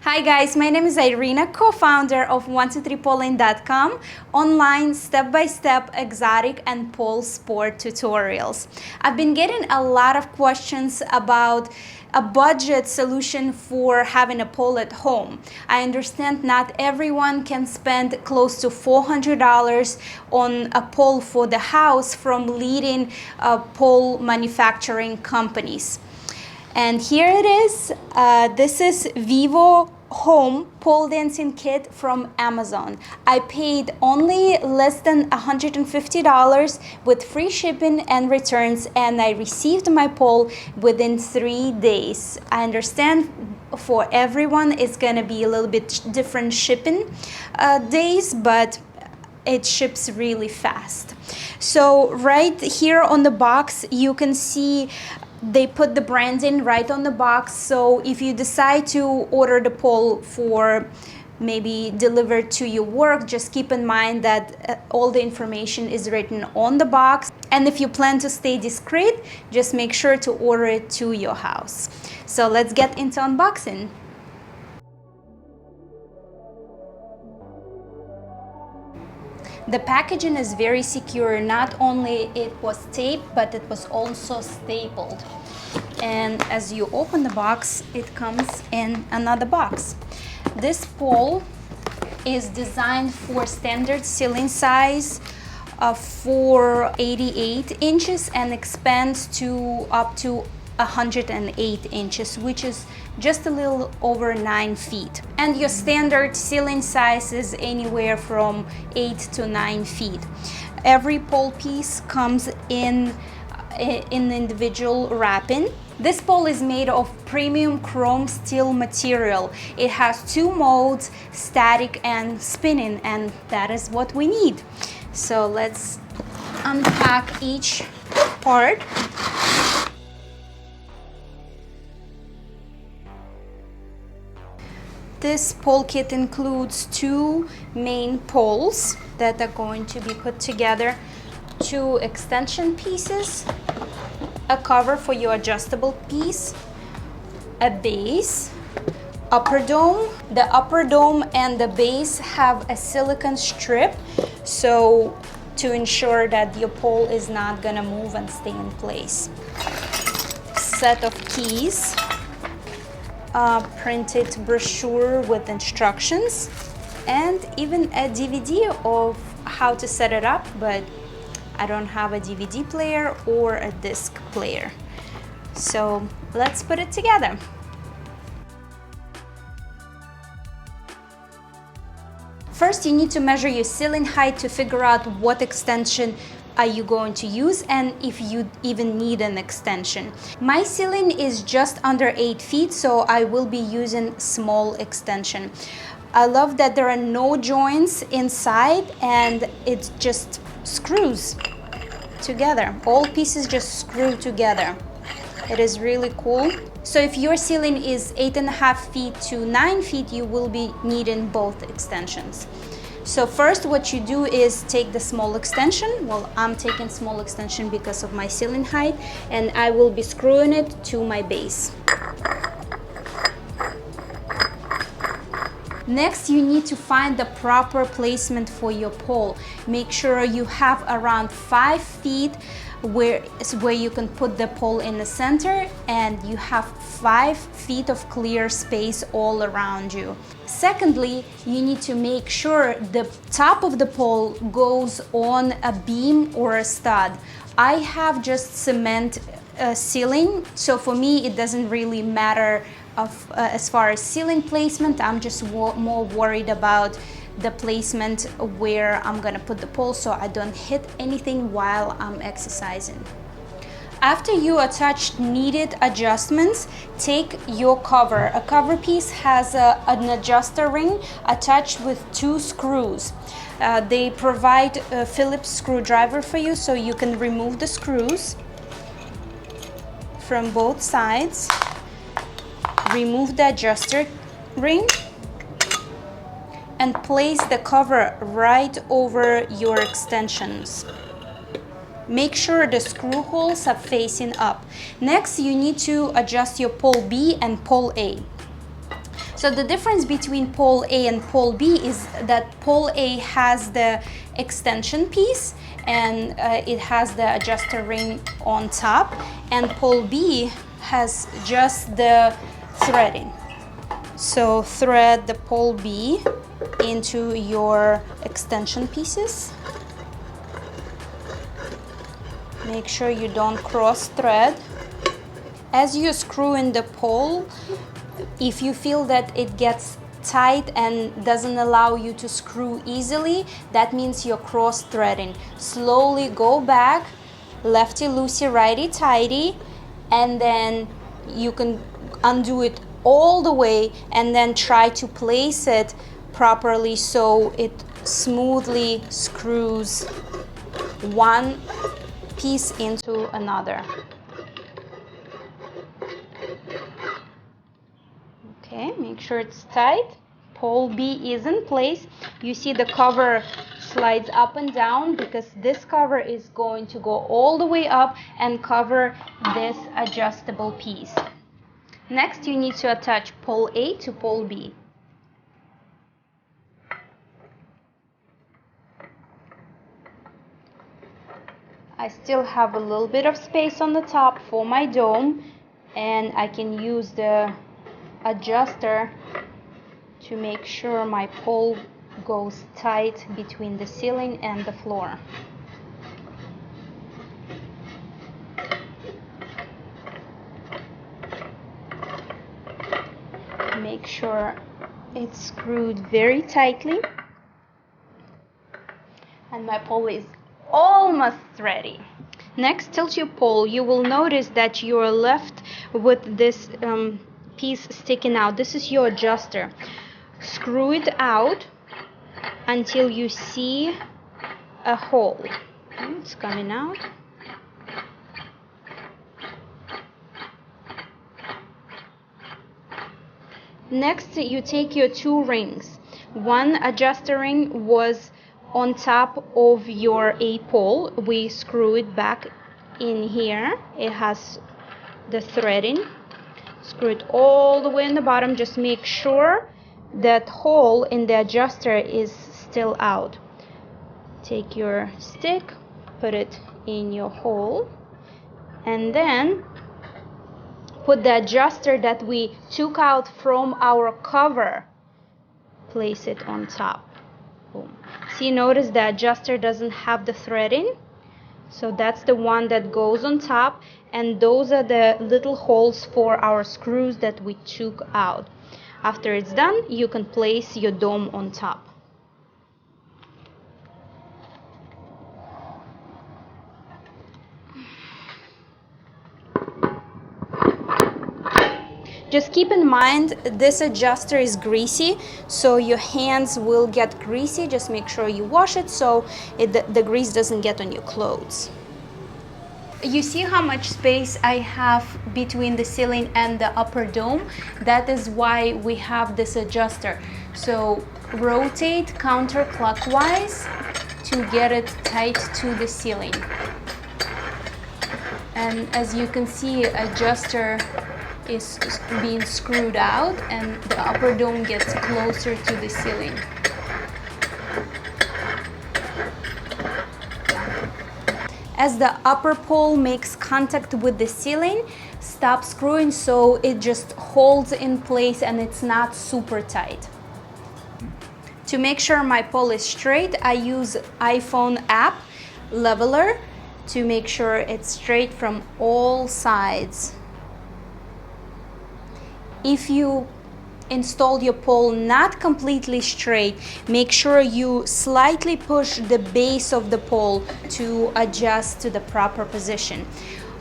Hi guys, my name is Irina, co-founder of 123polling.com, online step-by-step exotic and pole sport tutorials. I've been getting a lot of questions about a budget solution for having a pole at home. I understand not everyone can spend close to $400 on a pole for the house from leading pole manufacturing companies. And here it is. This is Vivo Home pole dancing kit from Amazon. I paid only less than $150 with free shipping and returns, and I received my pole within 3 days. I understand for everyone it's gonna be a little bit different shipping days, but it ships really fast. So right here on the box you can see they put the branding right on the box, so if you decide to order the pole for maybe delivered to your work, just keep in mind that all the information is written on the box. And if you plan to stay discreet, just make sure to order it to your house. So let's get into unboxing. The packaging is very secure. Not only it was taped, but it was also stapled. And as you open the box, it comes in another box. This pole is designed for standard ceiling size for 88 inches and expands to up to 108 inches, which is just a little over 9 feet. And your standard ceiling size is anywhere from 8 to 9 feet. Every pole piece comes in individual wrapping. This pole is made of premium chrome steel material. It has 2 modes, static and spinning, and that is what we need. So let's unpack each part. This pole kit includes 2 main poles that are going to be put together, 2 extension pieces, a cover for your adjustable piece, a base, upper dome. The upper dome and the base have a silicone strip, so to ensure that your pole is not gonna move and stay in place. Set of keys. Printed brochure with instructions, and even a DVD of how to set it up, but I don't have a DVD player or a disc player. So let's put it together. First, you need to measure your ceiling height to figure out what extension are you going to use and if you even need an extension. My ceiling is just under 8 feet, so I will be using small extension. I love that there are no joints inside and it just screws together. All pieces just screw together. It is really cool. So if your ceiling is 8.5 feet to 9 feet, you will be needing both extensions. So first what you do is take the small extension. Well, I'm taking small extension because of my ceiling height, and I will be screwing it to my base. Next, you need to find the proper placement for your pole. Make sure you have around 5 feet where you can put the pole in the center, and you have 5 feet of clear space all around you. Secondly, you need to make sure the top of the pole goes on a beam or a stud. I have just cement ceiling, so for me it doesn't really matter as far as ceiling placement. I'm just more worried about the placement where I'm gonna put the pole so I don't hit anything while I'm exercising. After you attach needed adjustments, take your cover. A cover piece has an adjuster ring attached with 2 screws. They provide a Phillips screwdriver for you, so you can remove the screws from both sides. Remove the adjuster ring and place the cover right over your extensions. Make sure the screw holes are facing up. Next, you need to adjust your pole B and pole A. So the difference between pole A and pole B is that pole A has the extension piece and it has the adjuster ring on top, and pole B has just the threading. So thread the pole B into your extension pieces. Make sure you don't cross thread. As you screw in the pole, if you feel that it gets tight and doesn't allow you to screw easily, that means you're cross threading. Slowly go back, lefty loosey, righty tighty, and then you can undo it all the way and then try to place it properly so it smoothly screws one piece into another. Okay, make sure it's tight. Pole B is in place. You see the cover slides up and down because this cover is going to go all the way up and cover this adjustable piece. Next, you need to attach pole A to pole B. I still have a little bit of space on the top for my dome, and I can use the adjuster to make sure my pole goes tight between the ceiling and the floor. Make sure it's screwed very tightly, and my pole is almost ready. Next, tilt your pole. You will notice that you are left with this piece sticking out. This is your adjuster. Screw it out until you see a hole. It's coming out. Next, you take your two rings. One adjuster ring was on top of your A pole. We screw it back in here. It has the threading. Screw it all the way in the bottom. Just make sure that hole in the adjuster is still out. Take your stick, put it in your hole, and then put the adjuster that we took out from our cover, place it on top. Boom. See, notice the adjuster doesn't have the threading, so that's the one that goes on top, and those are the little holes for our screws that we took out. After it's done, you can place your dome on top. Just keep in mind this adjuster is greasy, so your hands will get greasy. Just make sure you wash it so the grease doesn't get on your clothes. You see how much space I have between the ceiling and the upper dome? That is why we have this adjuster. So rotate counterclockwise to get it tight to the ceiling. And as you can see, adjuster is being screwed out and the upper dome gets closer to the ceiling. As the upper pole makes contact with the ceiling, stop screwing so it just holds in place and it's not super tight. To make sure my pole is straight, I use iPhone app leveler to make sure it's straight from all sides. If you install your pole not completely straight, make sure you slightly push the base of the pole to adjust to the proper position.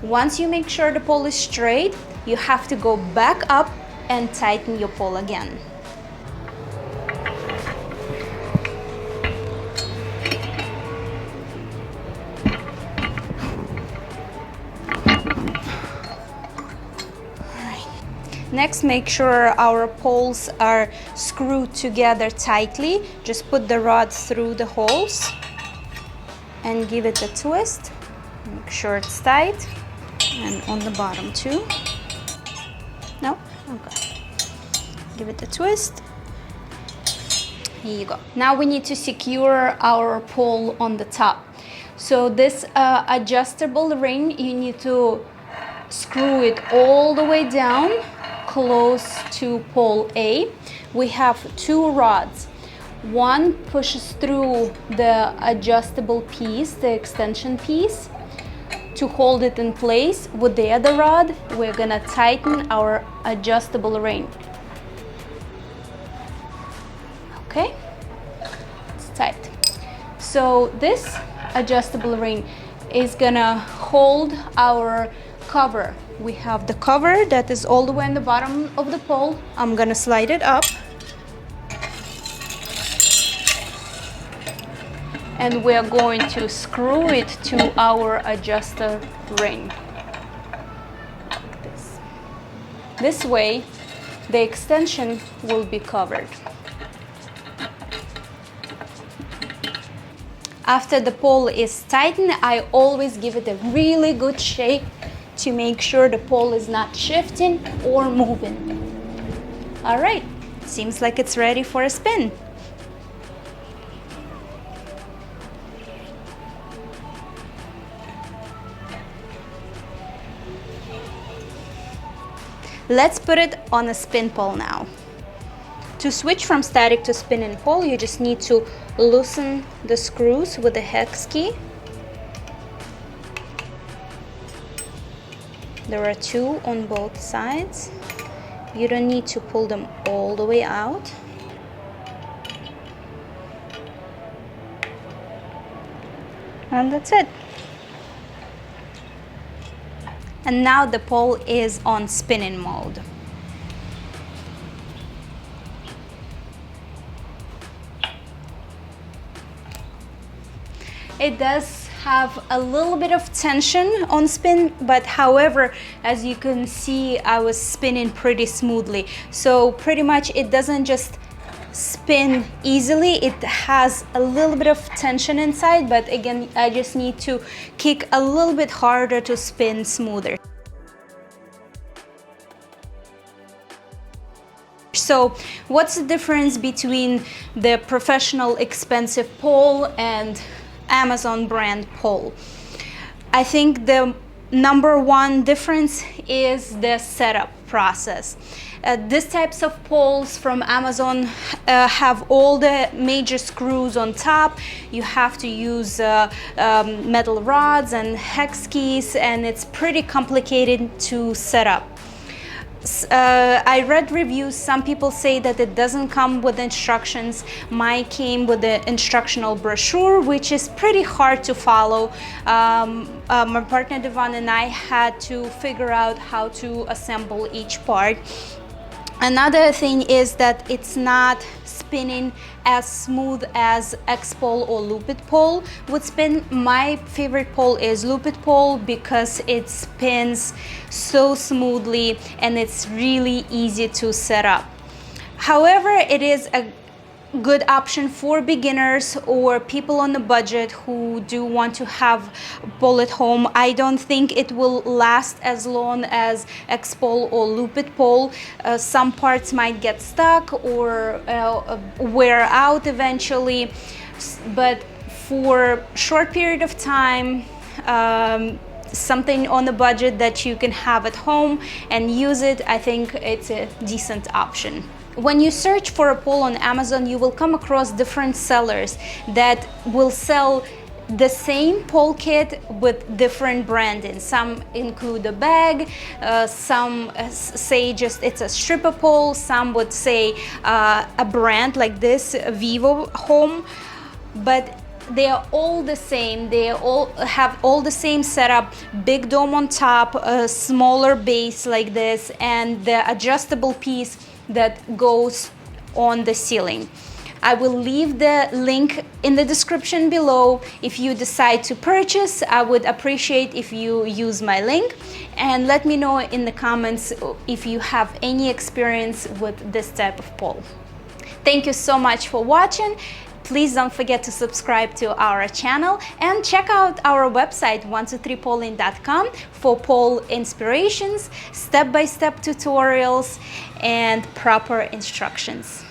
Once you make sure the pole is straight, you have to go back up and tighten your pole again. Next, make sure our poles are screwed together tightly. Just put the rod through the holes and give it a twist. Make sure it's tight, and on the bottom too. No? Okay. Give it a twist. Here you go. Now we need to secure our pole on the top. So this adjustable ring, you need to screw it all the way down close to pole A. We have two rods. One pushes through the adjustable piece, the extension piece, to hold it in place. With the other rod, we're gonna tighten our adjustable ring. Okay, it's tight. So this adjustable ring is gonna hold our cover. We have the cover that is all the way in the bottom of the pole. I'm gonna slide it up. And we're going to screw it to our adjuster ring. Like this. This way, the extension will be covered. After the pole is tightened, I always give it a really good shake to make sure the pole is not shifting or moving. All right, seems like it's ready for a spin. Let's put it on a spin pole now. To switch from static to spinning pole, you just need to loosen the screws with the hex key. There are two on both sides. You don't need to pull them all the way out. And that's it. And now the pole is on spinning mode. It does have a little bit of tension on spin, but however, as you can see, I was spinning pretty smoothly. So pretty much it doesn't just spin easily, it has a little bit of tension inside, but again, I just need to kick a little bit harder to spin smoother. So what's the difference between the professional expensive pole and Amazon brand pole? I think the number one difference is the setup process. These types of poles from Amazon have all the major screws on top. You have to use metal rods and hex keys, and it's pretty complicated to set up. I read reviews. Some people say that it doesn't come with instructions. Mine came with the instructional brochure, which is pretty hard to follow. My partner Devon and I had to figure out how to assemble each part. Another thing is that it's not spinning as smooth as X pole or looped pole would spin. My favorite pole is looped pole because it spins so smoothly and it's really easy to set up. However, it is a good option for beginners or people on the budget who do want to have a pole at home. I don't think it will last as long as X pole or looped pole. Some parts might get stuck or wear out eventually, but for a short period of time, something on the budget that you can have at home and use it, I think it's a decent option. When you search for a pole on Amazon, you will come across different sellers that will sell the same pole kit with different branding. Some include a bag, some say just it's a stripper pole, some would say a brand like this, Vivo Home, but they are all the same. They all have all the same setup, big dome on top, a smaller base like this, and the adjustable piece that goes on the ceiling. I will leave the link in the description below. If you decide to purchase, I would appreciate if you use my link, and let me know in the comments if you have any experience with this type of pole. Thank you so much for watching. Please don't forget to subscribe to our channel and check out our website 123polling.com for pole inspirations, step-by-step tutorials, and proper instructions.